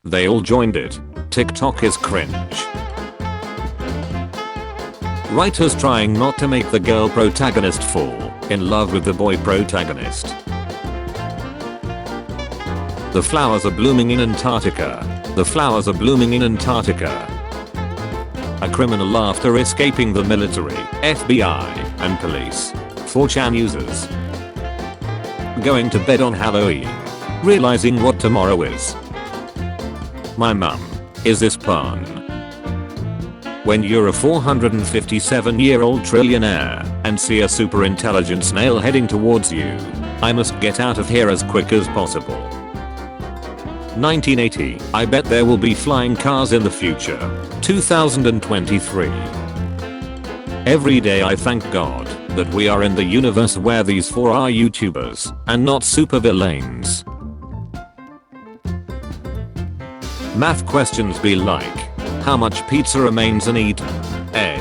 They all joined it. TikTok is cringe. Writers trying not to make the girl protagonist fall in love with the boy protagonist. The flowers are blooming in Antarctica. The flowers are blooming in Antarctica. A criminal after escaping the military, FBI, and police. 4chan users. Going to bed on Halloween. Realizing what tomorrow is. My mum. Is this pun? When you're a 457-year-old trillionaire and see a super intelligent snail heading towards you, I must get out of here as quick as possible. 1980. I bet there will be flying cars in the future. 2023. Every day I thank God that we are in the universe where these four are YouTubers and not supervillains. Math questions be like, how much pizza remains uneaten? A.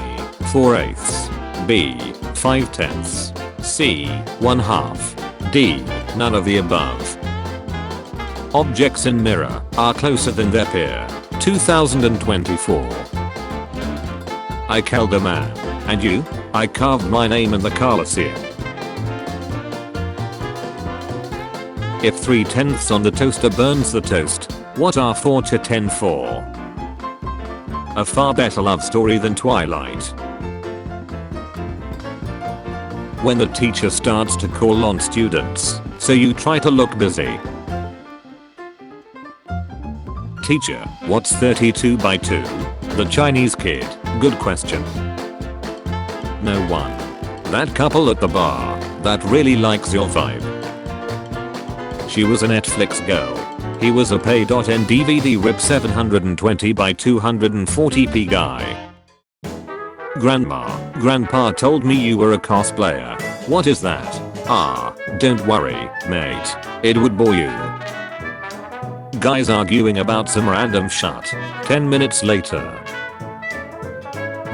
4/8. B. 5/10. C. 1/2. D. None of the above. Objects in mirror are closer than their peer. 2024. I killed a man. And you? I carved my name in the Colosseum. If 3/10 on the toaster burns the toast, what are 4 to 10 for? A far better love story than Twilight. When the teacher starts to call on students, so you try to look busy. Teacher, what's 32 by 2? The Chinese kid, good question. No one. That couple at the bar, that really likes your vibe. She was a Netflix girl. He was a pay.n DVD rip 720 by 240p guy. Grandpa told me you were a cosplayer. What is that? Ah, don't worry, mate. It would bore you. Guys arguing about some random shit. 10 minutes later.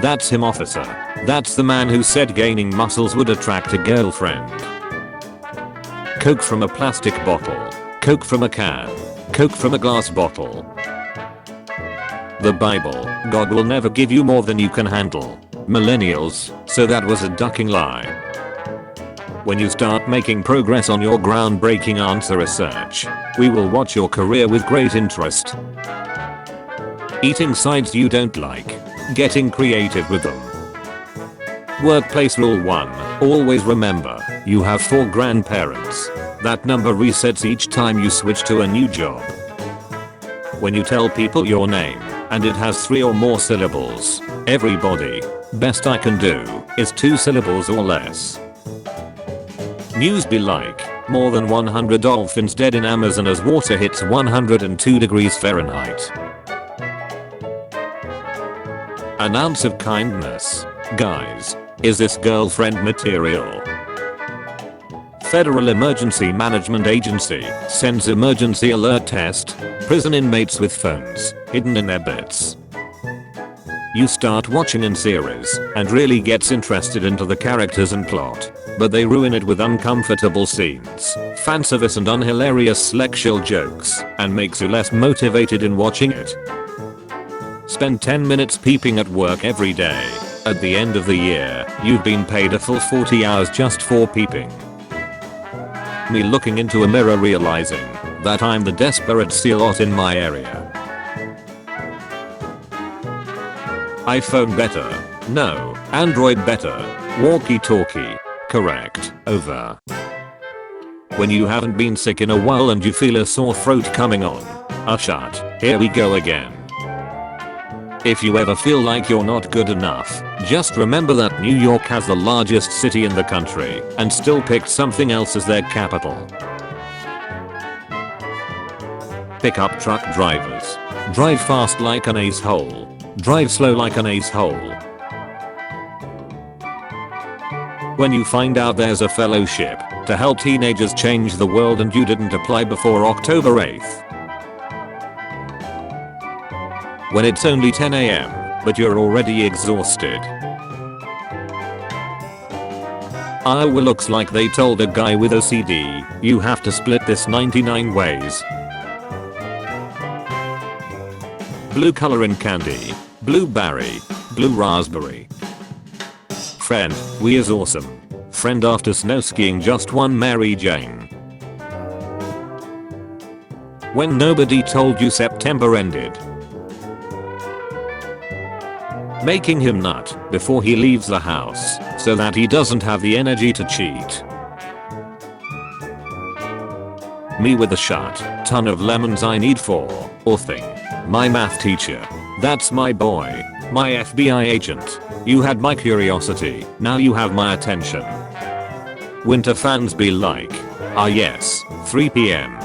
That's him, officer. That's the man who said gaining muscles would attract a girlfriend. Coke from a plastic bottle. Coke from a can. Coke from a glass bottle. The Bible, God will never give you more than you can handle. Millennials, so that was a ducking lie. When you start making progress on your groundbreaking answer research, we will watch your career with great interest. Eating sides you don't like. Getting creative with them. Workplace rule 1. Always remember, you have 4 grandparents. That number resets each time you switch to a new job. When you tell people your name, and it has 3 or more syllables, everybody, best I can do, is 2 syllables or less. News be like, more than 100 dolphins dead in Amazon as water hits 102 degrees Fahrenheit. An ounce of kindness. Guys, is this girlfriend material? Federal Emergency Management Agency sends emergency alert test. Prison inmates with phones hidden in their beds. You start watching a series and really gets interested into the characters and plot, but they ruin it with uncomfortable scenes, fan service and unhilarious sexual jokes, and makes you less motivated in watching it. Spend 10 minutes peeping at work every day. At the end of the year, you've been paid a full 40 hours just for peeping. Me looking into a mirror realizing that I'm the desperate cealot in my area. iPhone better. No. Android better. Walkie-talkie. Correct. Over. When you haven't been sick in a while and you feel a sore throat coming on. Shut. Here we go again. If you ever feel like you're not good enough, just remember that New York has the largest city in the country and still picked something else as their capital. Pickup truck drivers. Drive fast like an ace-hole. Drive slow like an ace-hole. When you find out there's a fellowship to help teenagers change the world and you didn't apply before October 8th. When it's only 10 AM, but you're already exhausted. Iowa looks like they told a guy with OCD, you have to split this 99 ways. Blue color in candy. Blueberry. Blue raspberry. Friend, we is awesome. Friend after snow skiing just one Mary Jane. When nobody told you September ended. Making him nut before he leaves the house so that he doesn't have the energy to cheat. Me with a shot ton of lemons I need for or thing. My math teacher. That's my boy. My FBI agent. You had my curiosity, now you have my attention. Winter fans be like, ah yes, 3 PM.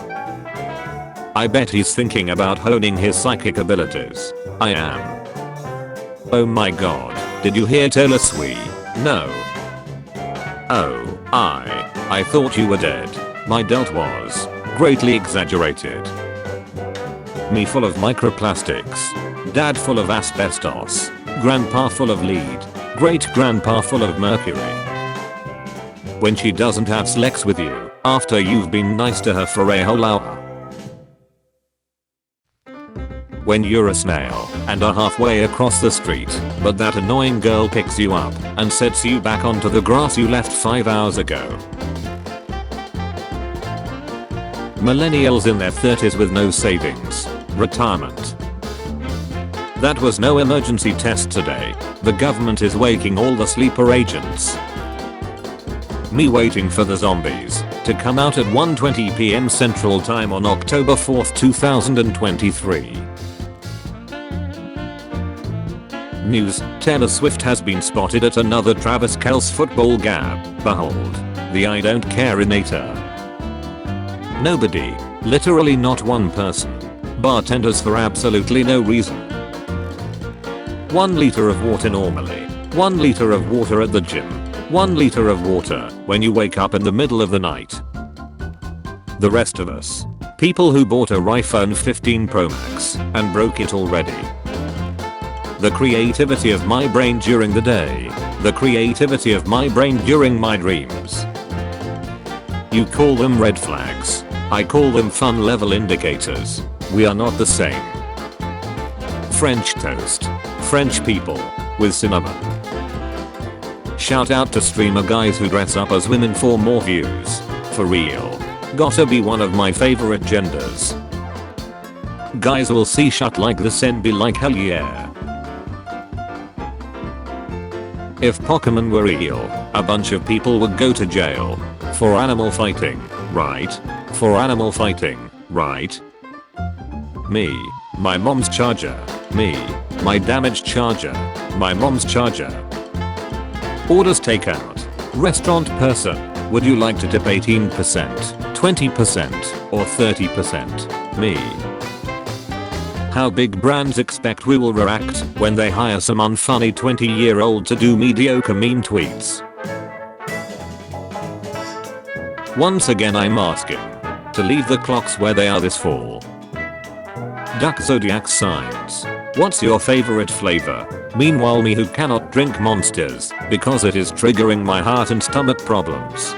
I bet he's thinking about honing his psychic abilities. I am. Oh my god, did you hear Taylor Swift? No. Oh, I thought you were dead. My death was greatly exaggerated. Me full of microplastics. Dad full of asbestos. Grandpa full of lead. Great grandpa full of mercury. When she doesn't have sex with you after you've been nice to her for a whole hour. When you're a snail and are halfway across the street, but that annoying girl picks you up and sets you back onto the grass you left 5 hours ago. Millennials in their 30s with no savings. Retirement. That was no emergency test today. The government is waking all the sleeper agents. Me waiting for the zombies to come out at 1:20 PM Central Time on October 4th, 2023. News: Taylor Swift has been spotted at another Travis Kelce football game. Behold, the I don't care-inator. Nobody, literally not one person. Bartenders for absolutely no reason. 1 liter of water normally. 1 liter of water at the gym. 1 liter of water when you wake up in the middle of the night. The rest of us. People who bought a iPhone 15 Pro Max and broke it already. The creativity of my brain during the day. The creativity of my brain during my dreams. You call them red flags. I call them fun level indicators. We are not the same. French toast. French people. With cinnamon. Shout out to streamer guys who dress up as women for more views. For real. Gotta be one of my favorite genders. Guys will see shit like this and be like hell yeah. If Pokemon were real, a bunch of people would go to jail. For animal fighting, right? For animal fighting, right? Me. My mom's charger. Me. My damaged charger. My mom's charger. Orders takeout. Restaurant person. Would you like to tip 18%, 20%, or 30%? Me. How big brands expect we will react when they hire some unfunny 20-year-old to do mediocre meme tweets. Once again I'm asking to leave the clocks where they are this fall. Duck zodiac signs. What's your favorite flavor? Meanwhile me who cannot drink Monsters because it is triggering my heart and stomach problems.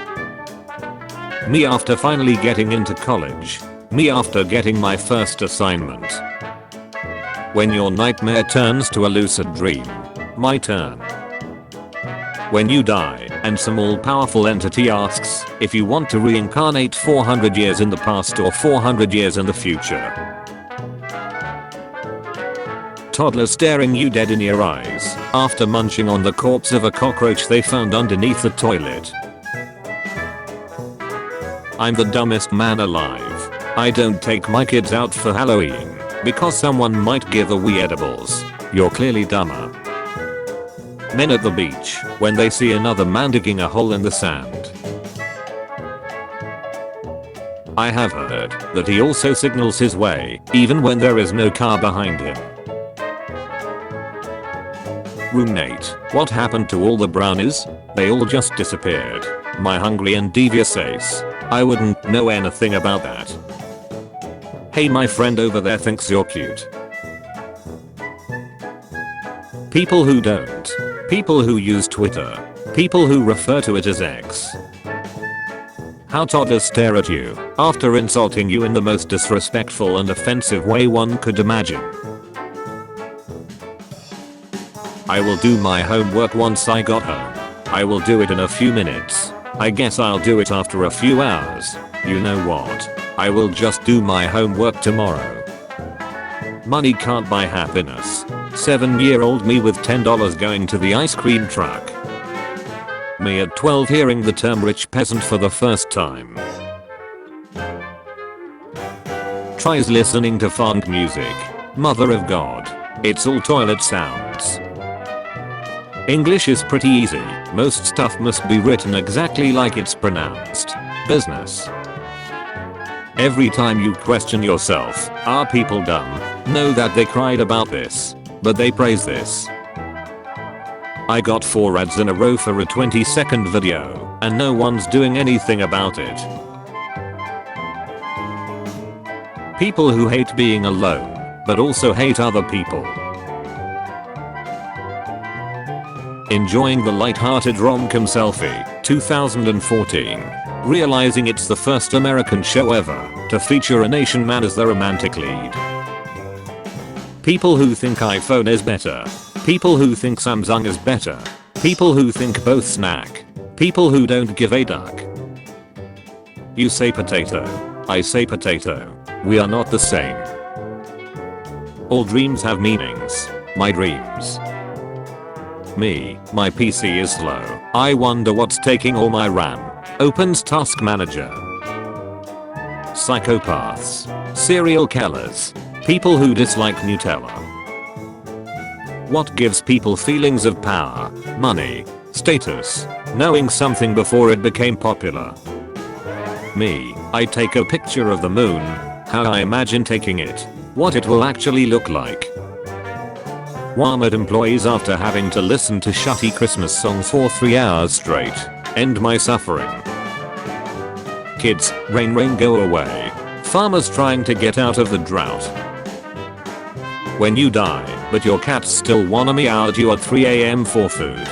Me after finally getting into college. Me after getting my first assignment. When your nightmare turns to a lucid dream. My turn. When you die and some all-powerful entity asks if you want to reincarnate 400 years in the past or 400 years in the future. Toddler staring you dead in your eyes after munching on the corpse of a cockroach they found underneath the toilet. I'm the dumbest man alive. I don't take my kids out for Halloween because someone might give away edibles. You're clearly dumber. Men at the beach when they see another man digging a hole in the sand. I have heard that he also signals his way even when there is no car behind him. Roommate, what happened to all the brownies? They all just disappeared. My hungry and devious ace. I wouldn't know anything about that. Hey, my friend over there thinks you're cute. People who don't. People who use Twitter. People who refer to it as X. How toddlers stare at you after insulting you in the most disrespectful and offensive way one could imagine. I will do my homework once I got home. I will do it in a few minutes. I guess I'll do it after a few hours. You know what? I will just do my homework tomorrow. Money can't buy happiness. 7-year-old me with $10 going to the ice cream truck. Me at 12 hearing the term rich peasant for the first time. Tries listening to funk music. Mother of God. It's all toilet sounds. English is pretty easy. Most stuff must be written exactly like it's pronounced. Business. Every time you question yourself, are people dumb? Know that they cried about this, but they praise this. I got 4 ads in a row for a 20-second video, and no one's doing anything about it. People who hate being alone, but also hate other people. Enjoying the light-hearted rom-com selfie, 2014. Realizing it's the first American show ever to feature an Asian man as the romantic lead. People who think iPhone is better. People who think Samsung is better. People who think both snack. People who don't give a duck. You say potato. I say potato. We are not the same. All dreams have meanings. My dreams. Me, my PC is slow. I wonder what's taking all my RAM. Opens Task Manager. Psychopaths. Serial killers. People who dislike Nutella. What gives people feelings of power, money, status, knowing something before it became popular? Me, I take a picture of the moon, how I imagine taking it, what it will actually look like. Walmart employees after having to listen to shitty Christmas songs for 3 hours straight. End my suffering. Kids, rain rain go away. Farmers trying to get out of the drought. When you die, but your cats still wanna meow at you at 3 AM for food.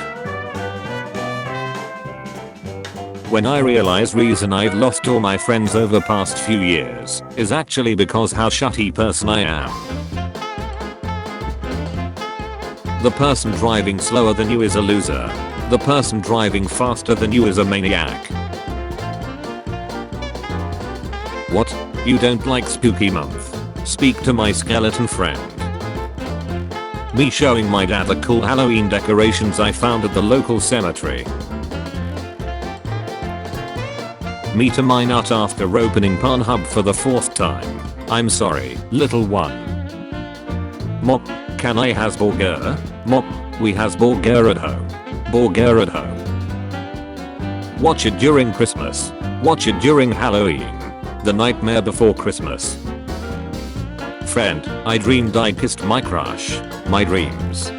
When I realize reason I've lost all my friends over past few years is actually because how shitty person I am. The person driving slower than you is a loser. The person driving faster than you is a maniac. What? You don't like spooky month? Speak to my skeleton friend. Me showing my dad the cool Halloween decorations I found at the local cemetery. Me to my nut after opening Pornhub for the 4th time. I'm sorry, little one. Mop, can I has burger? Mop, we has burger at home. Burger at home. Watch it during Christmas. Watch it during Halloween. The nightmare before Christmas. Friend, I dreamed I kissed my crush. My dreams.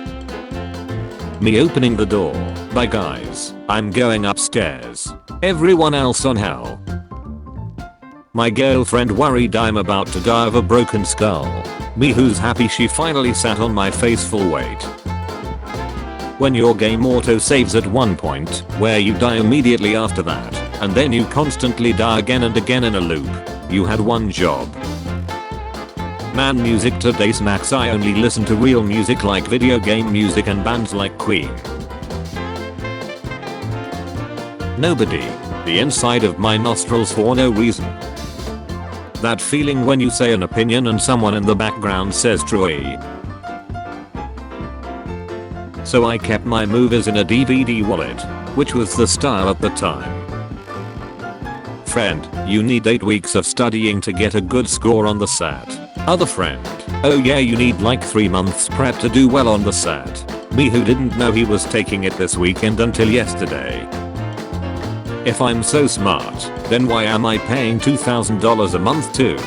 Me opening the door. Bye guys, I'm going upstairs. Everyone else on hell. My girlfriend worried I'm about to die of a broken skull. Me who's happy she finally sat on my face full weight. When your game auto saves at one point, where you die immediately after that, and then you constantly die again and again in a loop, you had one job. Man, music today snacks. I only listen to real music like video game music and bands like Queen. Nobody. The inside of my nostrils for no reason. That feeling when you say an opinion and someone in the background says true. So I kept my movies in a DVD wallet, which was the style at the time. Friend, you need 8 weeks of studying to get a good score on the SAT. Other friend, oh yeah, you need like 3 months prep to do well on the SAT. Me who didn't know he was taking it this weekend until yesterday. If I'm so smart, then why am I paying $2,000 a month to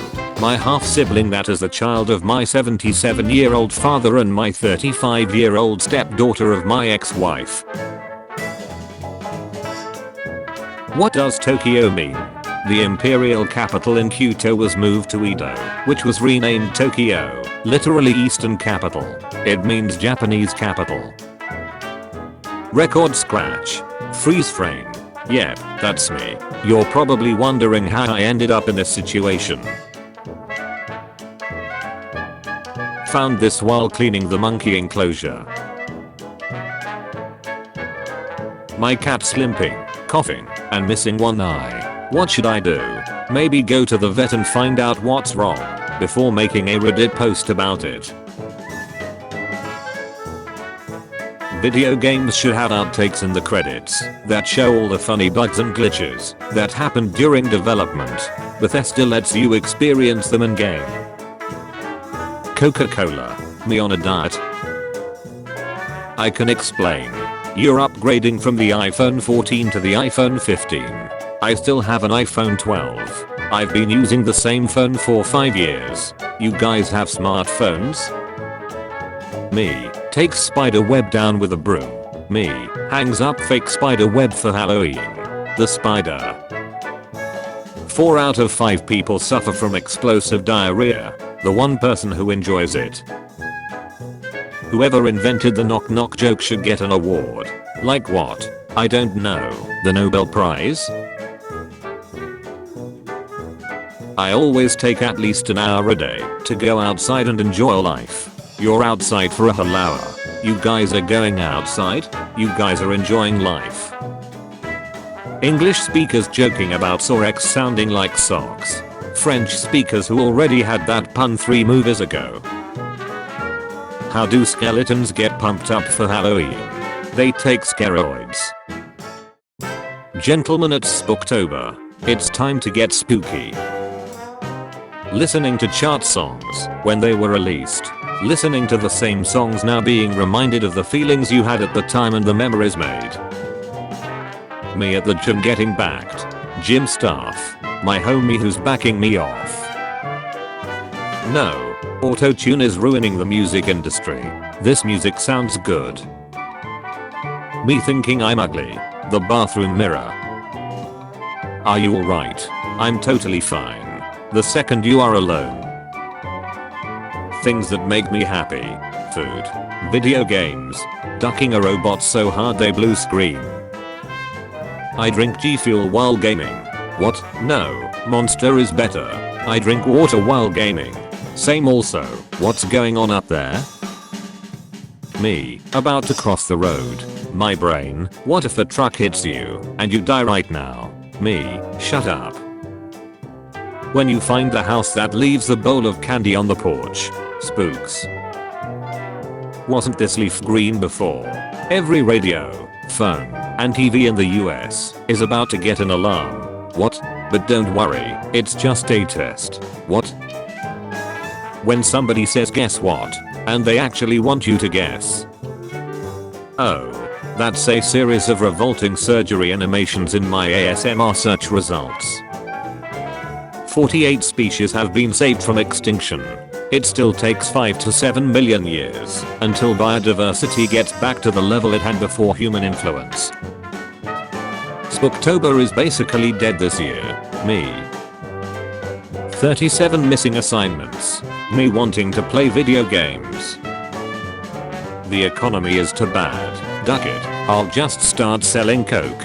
my half-sibling that is the child of my 77-year-old father and my 35-year-old stepdaughter of my ex-wife? What does Tokyo mean? The imperial capital in Kyoto was moved to Edo, which was renamed Tokyo, literally Eastern capital. It means Japanese capital. Record scratch. Freeze frame. Yep, that's me. You're probably wondering how I ended up in this situation. Found this while cleaning the monkey enclosure. My cat's limping, coughing, and missing one eye. What should I do? Maybe go to the vet and find out what's wrong before making a Reddit post about it. Video games should have outtakes in the credits that show all the funny bugs and glitches that happened during development. Bethesda lets you experience them in game. Coca-Cola, me on a diet? I can explain. You're upgrading from the iPhone 14 to the iPhone 15. I still have an iPhone 12. I've been using the same phone for 5 years. You guys have smartphones? Me, takes spider web down with a broom. Me, hangs up fake spider web for Halloween. The spider. 4 out of 5 people suffer from explosive diarrhea. The one person who enjoys it. Whoever invented the knock knock joke should get an award. Like what? I don't know. The Nobel Prize? I always take at least an hour a day to go outside and enjoy life. You're outside for a whole hour. You guys are going outside? You guys are enjoying life. English speakers joking about Sorex sounding like socks. French speakers who already had that pun 3 movies ago. How do skeletons get pumped up for Halloween? They take steroids. Gentlemen, it's Spooktober. It's time to get spooky. Listening to chart songs when they were released. Listening to the same songs now, being reminded of the feelings you had at the time and the memories made. Me at the gym getting backed. Gym staff. My homie who's backing me off. No. Auto-tune is ruining the music industry. This music sounds good. Me thinking I'm ugly. The bathroom mirror. Are you alright? I'm totally fine. The second you are alone. Things that make me happy. Food. Video games. Ducking a robot so hard they blue screen. I drink G Fuel while gaming. What? No. Monster is better. I drink water while gaming. Same also. What's going on up there? Me, about to cross the road. My brain, what if a truck hits you and you die right now? Me, shut up. When you find the house that leaves a bowl of candy on the porch. Spooks. Wasn't this leaf green before? Every radio, phone, and TV in the US is about to get an alarm. What? But don't worry, it's just a test. What? When somebody says guess what, and they actually want you to guess. Oh. That's a series of revolting surgery animations in my ASMR search results. 48 species have been saved from extinction. It still takes 5 to 7 million years until biodiversity gets back to the level it had before human influence. Spooktober is basically dead this year. Me. 37 missing assignments. Me wanting to play video games. The economy is too bad. Duck it. I'll just start selling coke.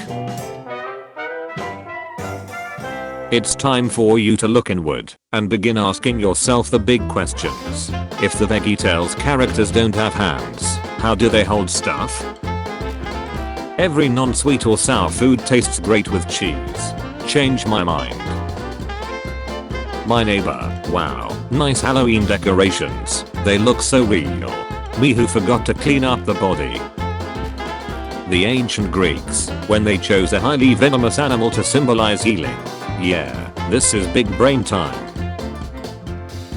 It's time for you to look inward and begin asking yourself the big questions. If the VeggieTales characters don't have hands, how do they hold stuff? Every non-sweet or sour food tastes great with cheese. Change my mind. My neighbor. Wow, nice Halloween decorations. They look so real. Me who forgot to clean up the body. The ancient Greeks, when they chose a highly venomous animal to symbolize healing. Yeah, this is big brain time.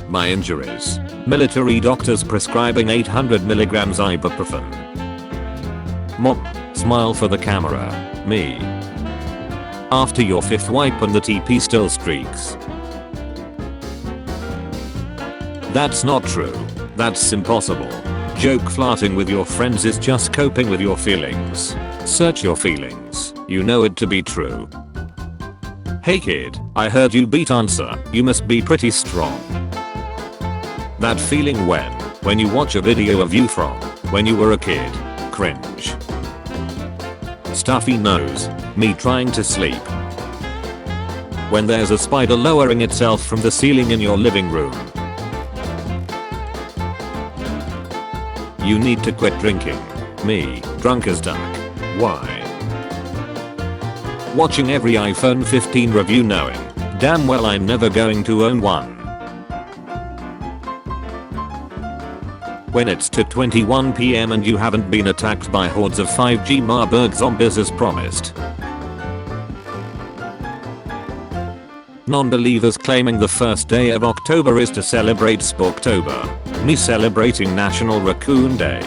My injuries. Military doctors prescribing 800 milligrams ibuprofen. Mom, smile for the camera. Me. After your 5th wipe and the TP still streaks. That's not true. That's impossible. Joke flirting with your friends is just coping with your feelings. Search your feelings. You know it to be true. Hey kid, I heard you beat answer. You must be pretty strong. That feeling when you watch a video of you from when you were a kid. Cringe. Stuffy nose. Me trying to sleep. When there's a spider lowering itself from the ceiling in your living room. You need to quit drinking. Me, drunk as duck. Why? Watching every iPhone 15 review knowing damn well I'm never going to own one. When it's 2:21 PM and you haven't been attacked by hordes of 5G Marburg zombies as promised. Non-believers claiming the first day of October is to celebrate Spooktober. Me celebrating National Raccoon Day.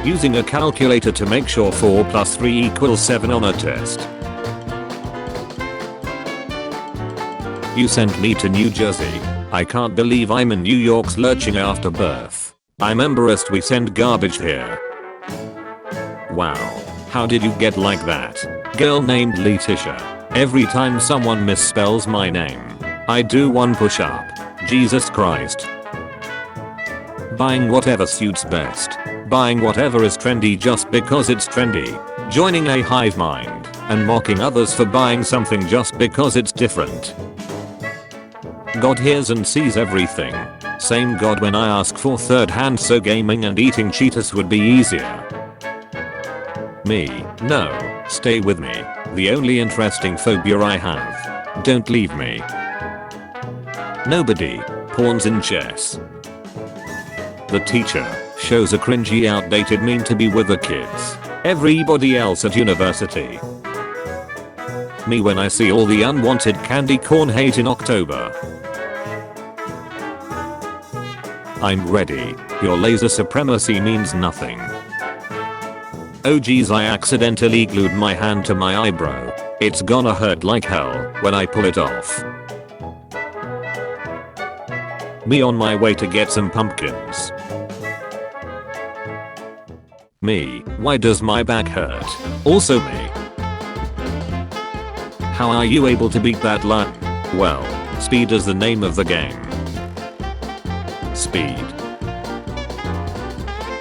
Using a calculator to make sure 4 + 3 = 7 on a test. You sent me to New Jersey. I can't believe I'm in New York's lurching afterbirth. I'm embarrassed we send garbage here. Wow. How did you get like that? Girl named Letitia. Every time someone misspells my name, I do one push-up. Jesus Christ. Buying whatever suits best. Buying whatever is trendy just because it's trendy. Joining a hive mind and mocking others for buying something just because it's different. God hears and sees everything. Same God when I ask for third hand, so gaming and eating Cheetos would be easier. Me, no, stay with me. The only interesting phobia I have. Don't leave me. Nobody. Pawns in chess. The teacher shows a cringy outdated meme to be with the kids. Everybody else at university. Me when I see all the unwanted candy corn hate in October. I'm ready. Your laser supremacy means nothing. Oh geez, I accidentally glued my hand to my eyebrow. It's gonna hurt like hell when I pull it off. Me on my way to get some pumpkins. Me, why does my back hurt? Also me. How are you able to beat that line? Well, speed is the name of the game. Speed.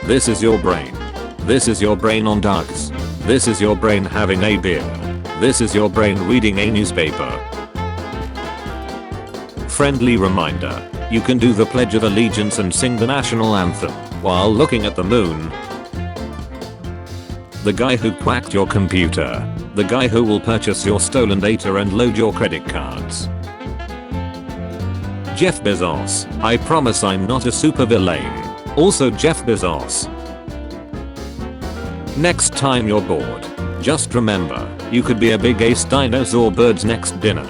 This is your brain. This is your brain on drugs. This is your brain having a beer. This is your brain reading a newspaper. Friendly reminder. You can do the Pledge of Allegiance and sing the national anthem while looking at the moon. The guy who quacked your computer. The guy who will purchase your stolen data and load your credit cards. Jeff Bezos. I promise I'm not a supervillain. Also Jeff Bezos. Next time you're bored, just remember, you could be a big ace dinosaur bird's next dinner.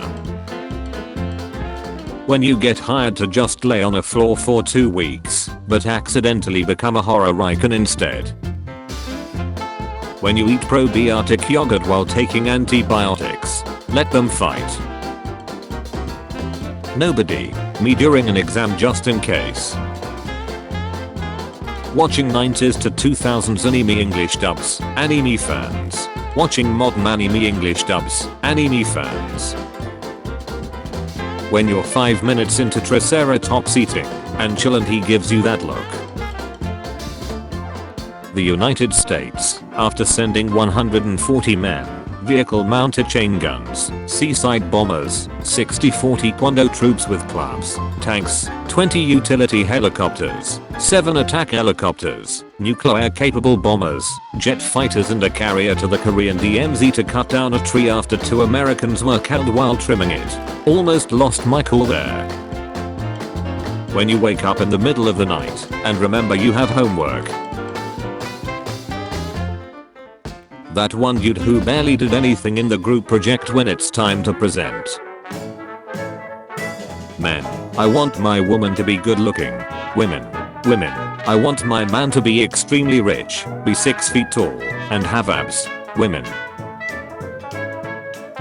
When you get hired to just lay on a floor for 2 weeks, but accidentally become a horror icon instead. When you eat probiotic yogurt while taking antibiotics, let them fight. Nobody. Me during an exam just in case. Watching 90s to 2000s anime English dubs, anime fans. Watching modern anime English dubs, anime fans. When you're 5 minutes into Triceratops eating, and chill and he gives you that look. The United States, after sending 140 men, vehicle-mounted chain guns, seaside bombers, 60-40 Taekwondo troops with clubs, tanks, 20 utility helicopters, 7 attack helicopters, nuclear-capable bombers, jet fighters and a carrier to the Korean DMZ to cut down a tree after 2 Americans were killed while trimming it. Almost lost my cool there. When you wake up in the middle of the night and remember you have homework. That one dude who barely did anything in the group project when it's time to present. Men. I want my woman to be good looking. Women. I want my man to be extremely rich, be 6 feet tall, and have abs. Women.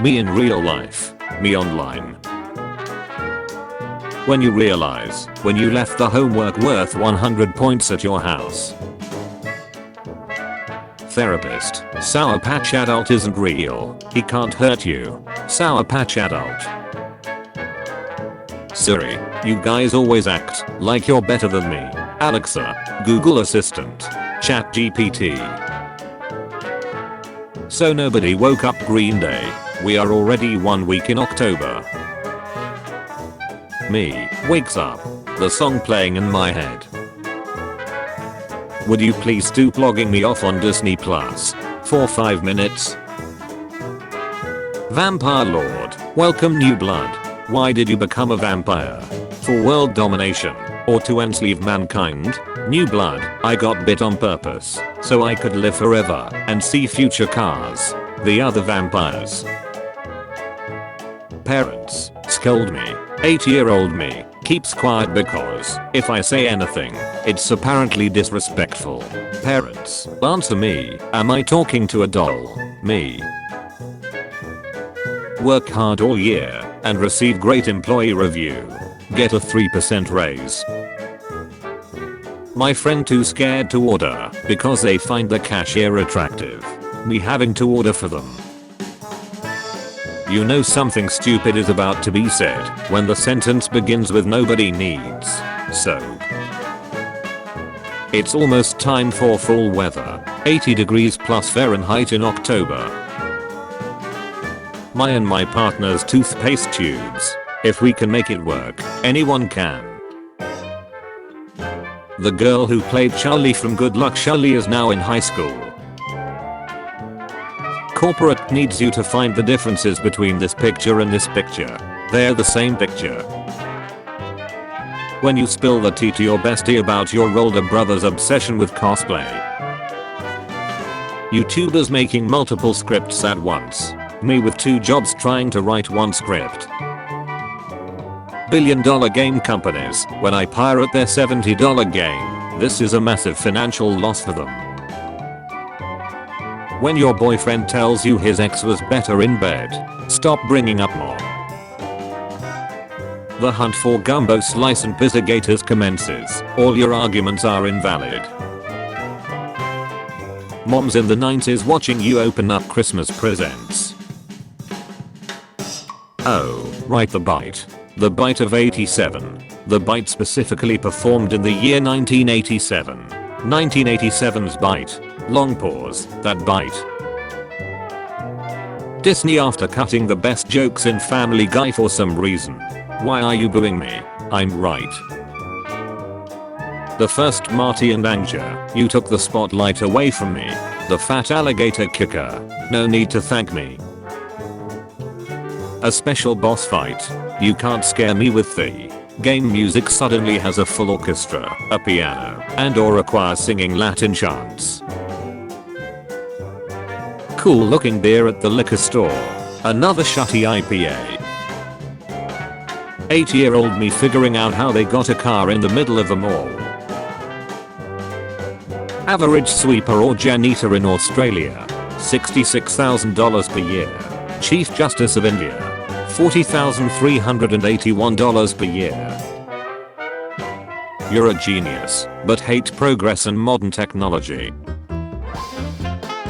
Me in real life. Me online. When you realize, when you left the homework worth 100 points at your house. Therapist. Sour Patch Adult isn't real. He can't hurt you. Sour Patch Adult. Siri. You guys always act like you're better than me. Alexa. Google Assistant. ChatGPT. So nobody woke up Green Day. We are already 1 week in October. Me. Wakes up. The song playing in my head. Would you please stop logging me off on Disney Plus for 5 minutes? Vampire Lord, welcome new blood. Why did you become a vampire? For world domination? Or to enslave mankind? New blood, I got bit on purpose, so I could live forever and see future cars. The other vampires. Parents, scold me. 8-year-old me, keeps quiet because, if I say anything, it's apparently disrespectful. Parents, answer me, am I talking to a doll? Me. Work hard all year, and receive great employee review. Get a 3% raise. My friend too scared to order, because they find the cashier attractive. Me having to order for them. You know something stupid is about to be said when the sentence begins with nobody needs soap. It's almost time for fall weather. 80 degrees plus Fahrenheit in October. My and my partner's toothpaste tubes. If we can make it work, anyone can. The girl who played Charlie from Good Luck Charlie is now in high school. Corporate needs you to find the differences between this picture and this picture. They're the same picture. When you spill the tea to your bestie about your older brother's obsession with cosplay. YouTubers making multiple scripts at once. Me with 2 jobs trying to write 1 script. Billion-dollar game companies, when I pirate their $70 game, this is a massive financial loss for them. When your boyfriend tells you his ex was better in bed, stop bringing up more. The hunt for gumbo slice and pizza gators commences. All your arguments are invalid. Moms in the 90s watching you open up Christmas presents. Oh, right, the bite. The bite of 87. The bite specifically performed in the year 1987. 1987's bite. Long pause, that bite. Disney after cutting the best jokes in Family Guy for some reason. Why are you booing me? I'm right. The first Marty and Anger, you took the spotlight away from me. The fat alligator kicker. No need to thank me. A special boss fight. You can't scare me with the game music suddenly has a full orchestra, a piano, and or a choir singing Latin chants. Cool looking beer at the liquor store. Another shutty IPA. 8-year-old me figuring out how they got a car in the middle of a mall. Average sweeper or janitor in Australia. $66,000 per year. Chief Justice of India. $40,381 per year. You're a genius, but hate progress and modern technology.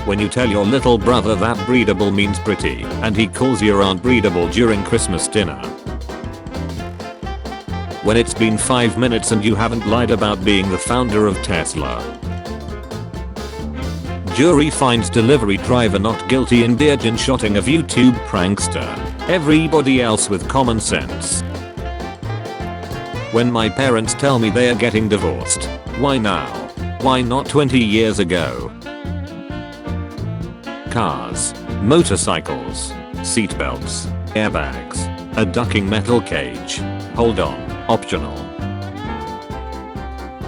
When you tell your little brother that breedable means pretty, and he calls your aunt breedable during Christmas dinner. When it's been 5 minutes and you haven't lied about being the founder of Tesla. Jury finds delivery driver not guilty in Binge shotting of YouTube prankster. Everybody else with common sense. When my parents tell me they are getting divorced. Why now? Why not 20 years ago? Cars, motorcycles, seatbelts, airbags, a ducking metal cage. Hold on, optional.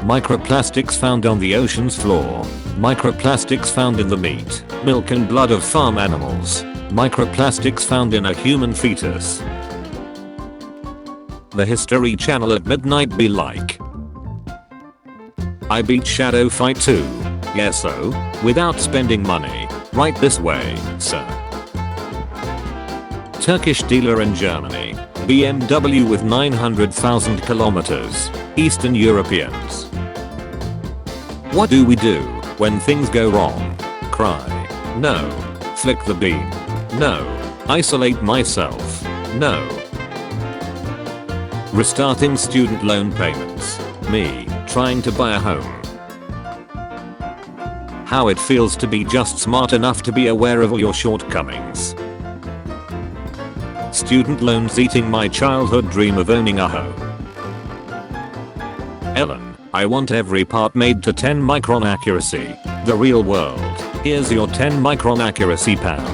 Microplastics found on the ocean's floor. Microplastics found in the meat, milk and blood of farm animals. Microplastics found in a human fetus. The History Channel at midnight be like. I beat Shadow Fight 2. Yes, so, without spending money. Right this way, sir. Turkish dealer in Germany. BMW with 900,000 kilometers. Eastern Europeans. What do we do when things go wrong? Cry. No. Flick the beam. No. Isolate myself. No. Restarting student loan payments. Me, trying to buy a home. How it feels to be just smart enough to be aware of all your shortcomings. Student loans eating my childhood dream of owning a home. Ellen, I want every part made to 10 micron accuracy. The real world. Here's your 10 micron accuracy pal.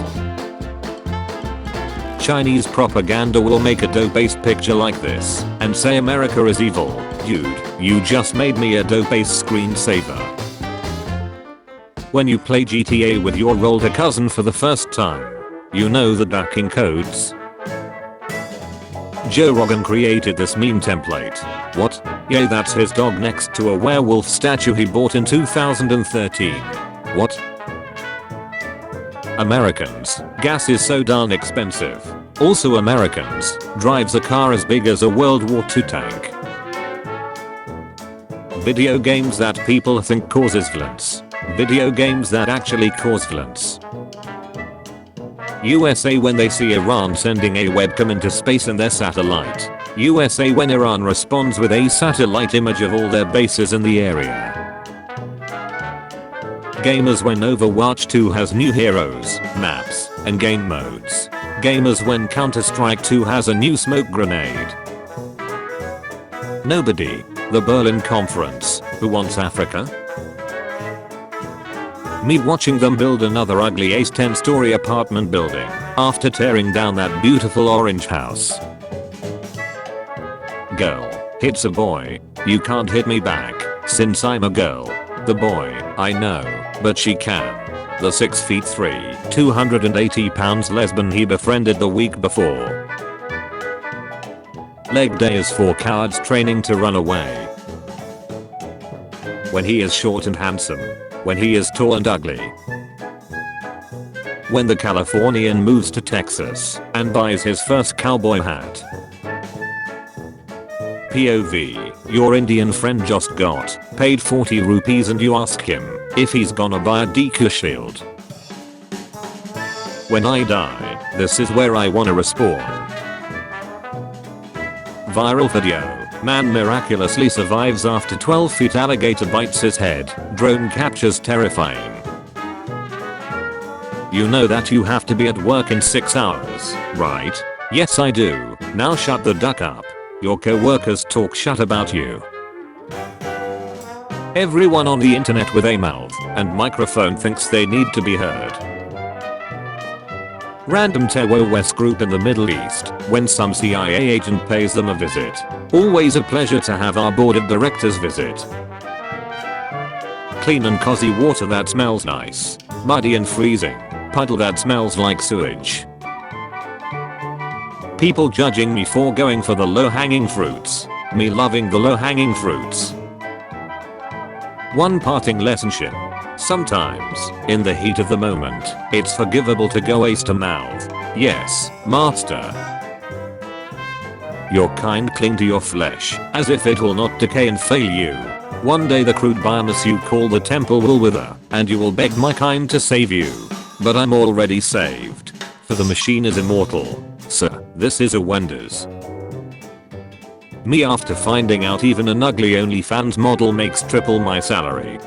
Chinese propaganda will make a dope-based picture like this and say America is evil. Dude, you just made me a dope-based screensaver. When you play GTA with your older cousin for the first time, you know the ducking codes. Joe Rogan created this meme template. What? Yeah, that's his dog next to a werewolf statue he bought in 2013. What? Americans, gas is so darn expensive. Also Americans, drives a car as big as a World War II tank. Video games that people think causes violence. Video games that actually cause violence. USA when they see Iran sending a webcam into space in their satellite. USA when Iran responds with a satellite image of all their bases in the area. Gamers when Overwatch 2 has new heroes, maps, and game modes. Gamers when Counter-Strike 2 has a new smoke grenade. Nobody. The Berlin Conference. Who wants Africa? Me watching them build another ugly ace 10-story apartment building after tearing down that beautiful orange house. Girl hits a boy. You can't hit me back since I'm a girl. The boy, I know, but she can. The 6'3", 280 pounds lesbian he befriended the week before. Leg day is for cowards training to run away. When he is short and handsome. When he is tall and ugly. When the Californian moves to Texas and buys his first cowboy hat. POV, your Indian friend just got paid 40 rupees and you ask him if he's gonna buy a DQ shield. When I die, this is where I wanna respawn. Viral video, man miraculously survives after 12 feet alligator bites his head, drone captures terrifying. You know that you have to be at work in 6 hours, right? Yes I do, now shut the duck up. Your co-workers talk shut about you. Everyone on the internet with a mouth and microphone thinks they need to be heard. Random terrorist group in the Middle East when some CIA agent pays them a visit. Always a pleasure to have our board of directors visit. Clean and cozy water that smells nice. Muddy and freezing. Puddle that smells like sewage. People judging me for going for the low-hanging fruits. Me loving the low-hanging fruits. One parting lessonship. Sometimes, in the heat of the moment, it's forgivable to go ace to mouth. Yes, master. Your kind cling to your flesh, as if it will not decay and fail you. One day the crude biomass you call the temple will wither, and you will beg my kind to save you. But I'm already saved. For the machine is immortal. Sir, this is a wonders. Me after finding out even an ugly OnlyFans model makes triple my salary.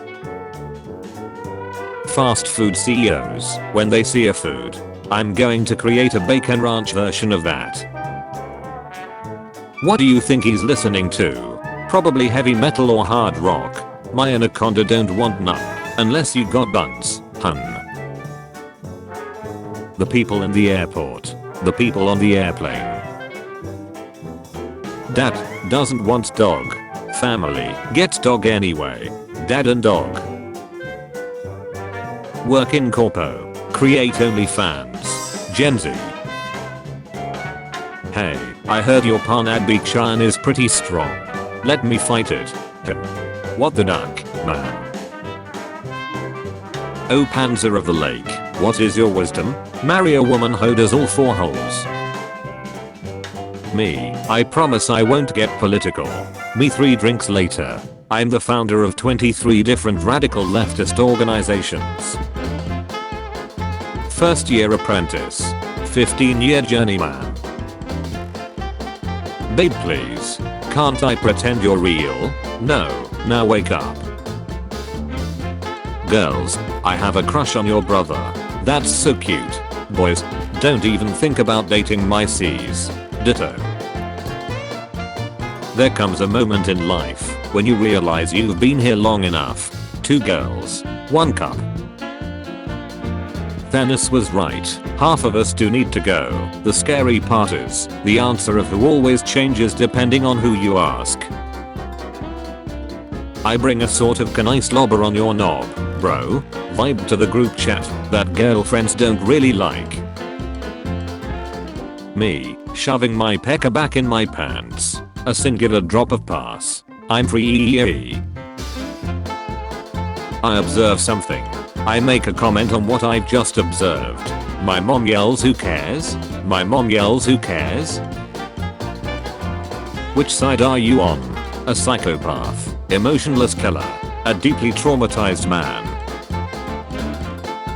Fast food CEOs, when they see a food, I'm going to create a bacon ranch version of that. What do you think he's listening to? Probably heavy metal or hard rock. My anaconda don't want none, unless you got buns, hun. The people in the airport. The people on the airplane. Dad doesn't want dog. Family gets dog anyway. Dad and dog. Work in corpo. Create OnlyFans. Gen Z. Hey, I heard your Panad Bikshan is pretty strong. Let me fight it. What the duck, man? Oh Panzer of the Lake, what is your wisdom? Marry a woman who does all 4 holes. Me, I promise I won't get political. Me 3 drinks later. I'm the founder of 23 different radical leftist organizations. First year apprentice. 15-year journeyman. Babe please. Can't I pretend you're real? No, now wake up. Girls, I have a crush on your brother. That's so cute. Boys, don't even think about dating my C's. Ditto. There comes a moment in life when you realize you've been here long enough. 2 girls, 1 cup. Penis was right. Half of us do need to go. The scary part is, the answer of who always changes depending on who you ask. I bring a sort of can I slobber on your knob, bro, vibe to the group chat that girlfriends don't really like. Me, shoving my pecker back in my pants. A singular drop of pass. I'm free. I observe something. I make a comment on what I've just observed. My mom yells who cares? My mom yells who cares? Which side are you on? A psychopath, emotionless killer, a deeply traumatized man.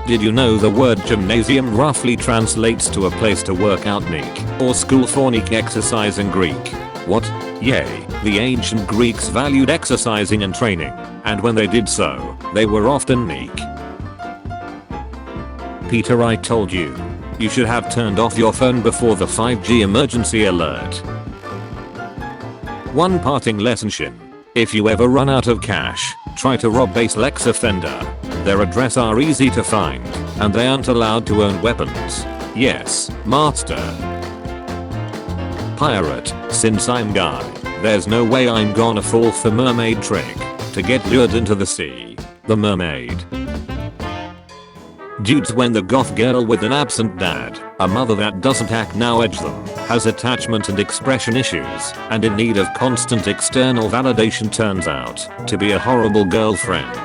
Did you know the word gymnasium roughly translates to a place to work out neek, or school for neek exercise in Greek? What? Yay, the ancient Greeks valued exercising and training, and when they did so, they were often neek. Peter, I told you. You should have turned off your phone before the 5G emergency alert. One parting lesson. If you ever run out of cash, try to rob a sex offender. Their address are easy to find, and they aren't allowed to own weapons. Yes, master. Pirate, since I'm guy, there's no way I'm gonna fall for mermaid trick. To get lured into the sea. The mermaid. Dudes, when the goth girl with an absent dad, a mother that doesn't acknowledge them, has attachment and expression issues, and in need of constant external validation turns out to be a horrible girlfriend.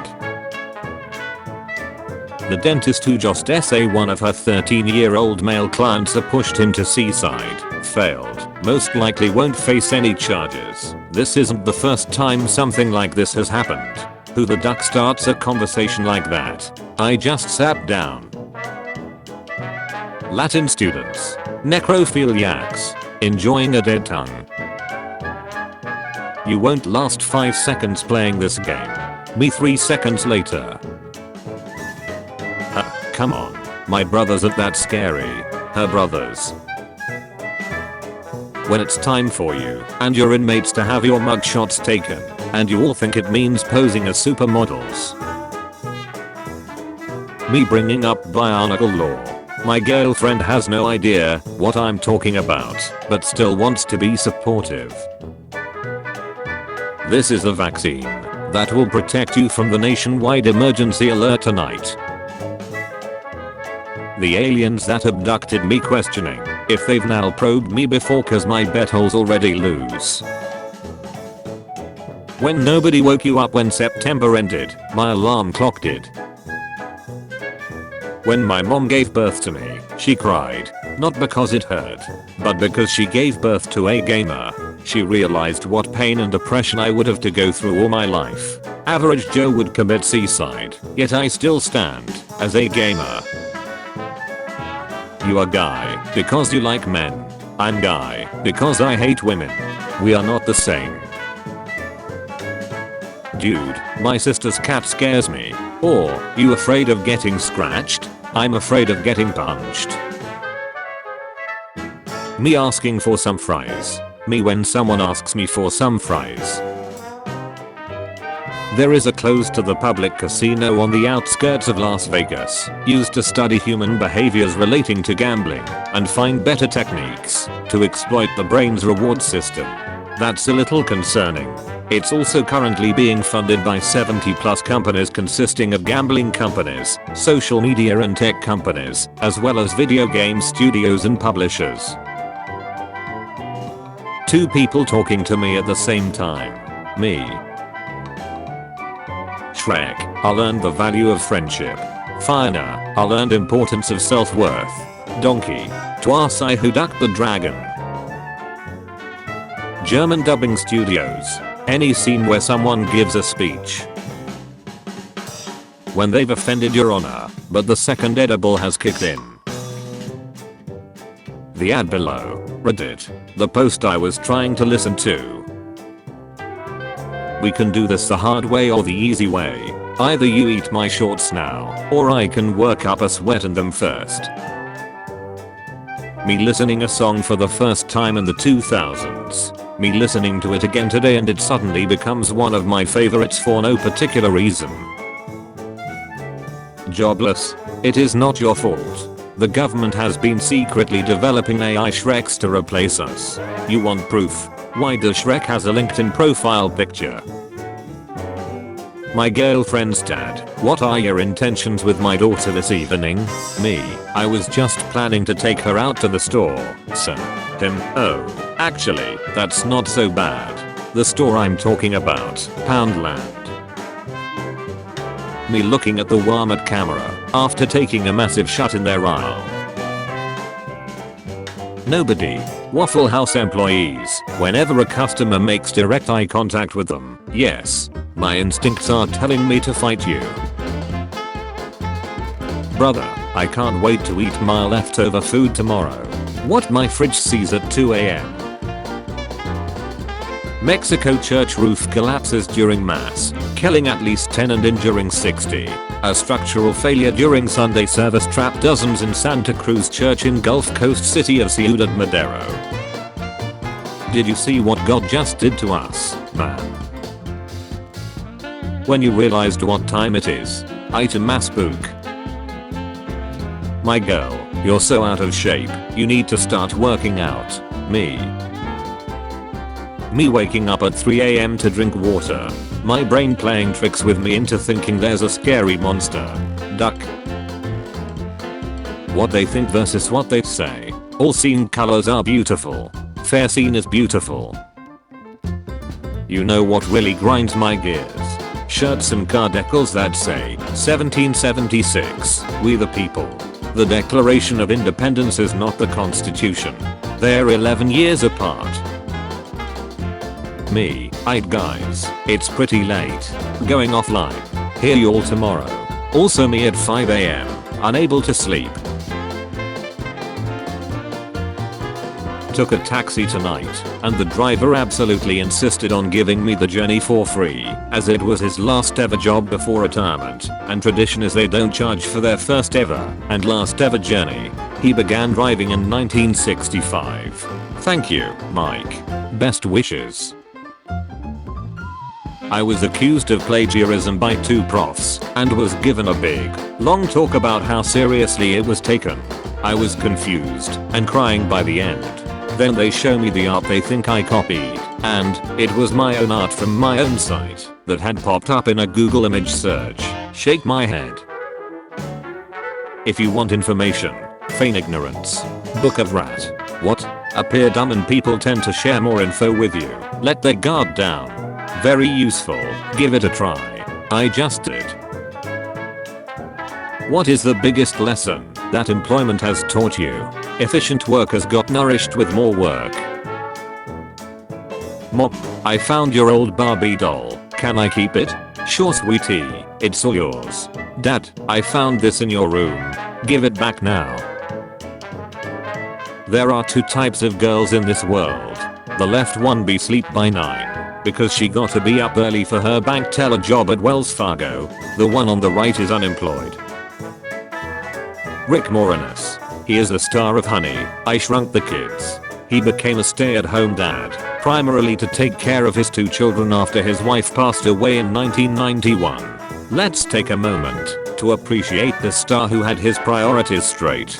The dentist who just SA one of her 13-year-old male clients pushed him to seaside, failed, most likely won't face any charges. This isn't the first time something like this has happened. Who the duck starts a conversation like that? I just sat down. Latin students. Necrophiliacs. Enjoying a dead tongue. You won't last 5 seconds playing this game. Me 3 seconds later. Come on. My brothers aren't that scary. Her brothers. When it's time for you and your inmates to have your mugshots taken, and you all think it means posing as supermodels. Me bringing up bionicle law. My girlfriend has no idea what I'm talking about, but still wants to be supportive. This is a vaccine that will protect you from the nationwide emergency alert tonight. The aliens that abducted me questioning if they've now probed me before cause my butthole's already loose. When nobody woke you up when September ended, my alarm clock did. When my mom gave birth to me, she cried, not because it hurt, but because she gave birth to a gamer. She realized what pain and depression I would have to go through all my life. Average Joe would commit suicide, yet I still stand as a gamer. You are guy because you like men. I'm guy because I hate women. We are not the same. Dude, my sister's cat scares me. Or, you afraid of getting scratched? I'm afraid of getting punched. Me asking for some fries. Me when someone asks me for some fries. There is a closed to the public casino on the outskirts of Las Vegas, used to study human behaviors relating to gambling and find better techniques to exploit the brain's reward system. That's a little concerning. It's also currently being funded by 70+ companies consisting of gambling companies, social media and tech companies, as well as video game studios and publishers. Two people talking to me at the same time. Me. Shrek, I learned the value of friendship. Fiona, I learned importance of self-worth. Donkey, twas I who ducked the dragon. German dubbing studios. Any scene where someone gives a speech. When they've offended your honor, but the second edible has kicked in. The ad below. Reddit. The post I was trying to listen to. We can do this the hard way or the easy way. Either you eat my shorts now, or I can work up a sweat in them first. Me listening a song for the first time in the 2000s. Me listening to it again today and it suddenly becomes one of my favorites for no particular reason. Jobless. It is not your fault. The government has been secretly developing AI Shreks to replace us. You want proof? Why does Shrek has a LinkedIn profile picture? My girlfriend's dad. What are your intentions with my daughter this evening? Me. I was just planning to take her out to the store. So. Him. Oh. Actually, that's not so bad. The store I'm talking about. Poundland. Me looking at the Walmart camera after taking a massive shot in their aisle. Nobody. Waffle House employees. Whenever a customer makes direct eye contact with them, yes, my instincts are telling me to fight you. Brother, I can't wait to eat my leftover food tomorrow. What my fridge sees at 2 AM. Mexico church roof collapses during mass, killing at least 10 and injuring 60. A structural failure during Sunday service trapped dozens in Santa Cruz Church in Gulf Coast city of Ciudad Madero. Did you see what God just did to us, man? When you realized what time it is, item mass spook. My girl, you're so out of shape, you need to start working out. Me waking up at 3 AM to drink water. My brain playing tricks with me into thinking there's a scary monster. Duck. What they think versus what they say. All seen colors are beautiful. Fair seen is beautiful. You know what really grinds my gears? Shirts and car decals that say 1776, we the people. The Declaration of Independence is not the Constitution. They're 11 years apart. Me, aight guys, it's pretty late. Going offline. Hear you all tomorrow. Also me at 5 AM, unable to sleep. Took a taxi tonight, and the driver absolutely insisted on giving me the journey for free, as it was his last ever job before retirement, and tradition is they don't charge for their first ever and last ever journey. He began driving in 1965. Thank you, Mike. Best wishes. I was accused of plagiarism by 2 profs and was given a big, long talk about how seriously it was taken. I was confused and crying by the end. Then they show me the art they think I copied, and it was my own art from my own site that had popped up in a Google image search. Shake my head. If you want information, feign ignorance. Book of Rat. What? Appear dumb and people tend to share more info with you. Let their guard down. Very useful. Give it a try. I just did. What is the biggest lesson that employment has taught you? Efficient workers got nourished with more work. Mom, I found your old Barbie doll. Can I keep it? Sure sweetie, it's all yours. Dad, I found this in your room. Give it back now. There are 2 types of girls in this world. The left one be sleep by 9. Because she got to be up early for her bank teller job at Wells Fargo. The one on the right is unemployed. Rick Moranis. He is the star of Honey, I Shrunk the Kids. He became a stay-at-home dad, primarily to take care of his 2 children after his wife passed away in 1991. Let's take a moment to appreciate the star who had his priorities straight.